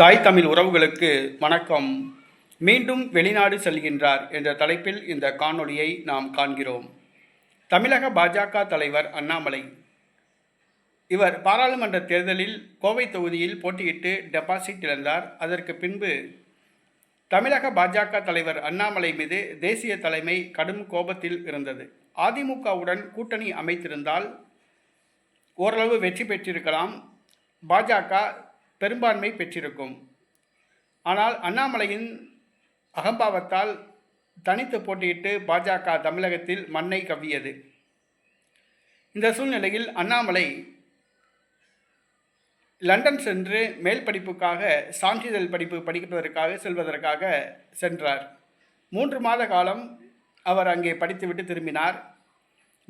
தாய் தமிழ் உறவுகளுக்கு வணக்கம். மீண்டும் வெளிநாடு செல்கின்றார் என்ற தலைப்பில் இந்த காணொளியை நாம் காண்கிறோம். தமிழக பாஜக தலைவர் அண்ணாமலை இவர் பாராளுமன்ற தேர்தலில் கோவை தொகுதியில் போட்டியிட்டு டெபாசிட் இழந்தார். அதற்கு பின்பு தமிழக பாஜக தலைவர் அண்ணாமலை மீது தேசிய தலைமை கடும் கோபத்தில் இருந்தது. அதிமுகவுடன் கூட்டணி அமைத்திருந்தால் ஓரளவு வெற்றி பெற்றிருக்கலாம், பாஜக பெரும்பான்மை பெற்றிருக்கும். ஆனால் அண்ணாமலையின் அகம்பாவத்தால் தனித்து போட்டியிட்டு பாஜக தமிழகத்தில் மண்ணை கவ்வியது. இந்த சூழ்நிலையில் அண்ணாமலை லண்டன் சென்று மேல் படிப்புக்காக சான்றிதழ் படிப்பு படிப்பதற்காக செல்வதற்காக சென்றார். 3 மாத காலம் அவர் அங்கே படித்துவிட்டு திரும்பினார்.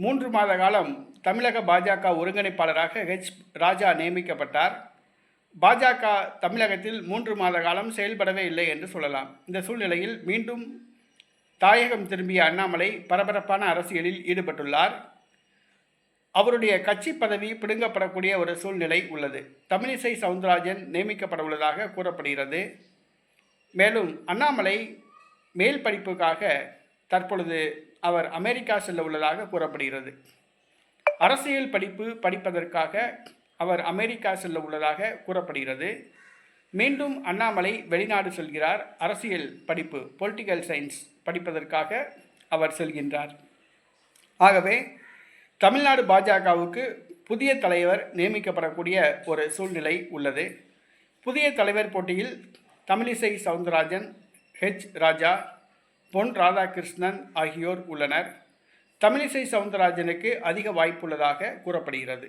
3 மாத காலம் தமிழக பாஜக ஒருங்கிணைப்பாளராக ராஜா நியமிக்கப்பட்டார். பாஜக தமிழகத்தில் 3 மாத காலம் செயல்படவே இல்லை என்று சொல்லலாம். இந்த சூழ்நிலையில் மீண்டும் தாயகம் திரும்பிய அண்ணாமலை பரபரப்பான அரசியலில் ஈடுபட்டுள்ளார். அவருடைய கட்சி பதவி பிடுங்கப்படக்கூடிய ஒரு சூழ்நிலை உள்ளது. தமிழிசை சவுந்தரராஜன் நியமிக்கப்பட உள்ளதாக கூறப்படுகிறது. மேலும் அண்ணாமலை மேல் படிப்புக்காக தற்பொழுது அவர் அமெரிக்கா செல்ல உள்ளதாக கூறப்படுகிறது. அரசியல் படிப்பு படிப்பதற்காக அவர் அமெரிக்கா செல்ல உள்ளதாக கூறப்படுகிறது. மீண்டும் அண்ணாமலை வெளிநாடு செல்கிறார். அரசியல் படிப்பு பொலிட்டிக்கல் சயின்ஸ் படிப்பதற்காக அவர் செல்கின்றார். ஆகவே தமிழ்நாடு பாஜகவுக்கு புதிய தலைவர் நியமிக்கப்படக்கூடிய ஒரு சூழ்நிலை உள்ளது. புதிய தலைவர் போட்டியில் தமிழிசை சவுந்தரராஜன், ராஜா, பொன் ராதாகிருஷ்ணன் ஆகியோர் உள்ளனர். தமிழிசை சவுந்தரராஜனுக்கு அதிக வாய்ப்புள்ளதாக கூறப்படுகிறது.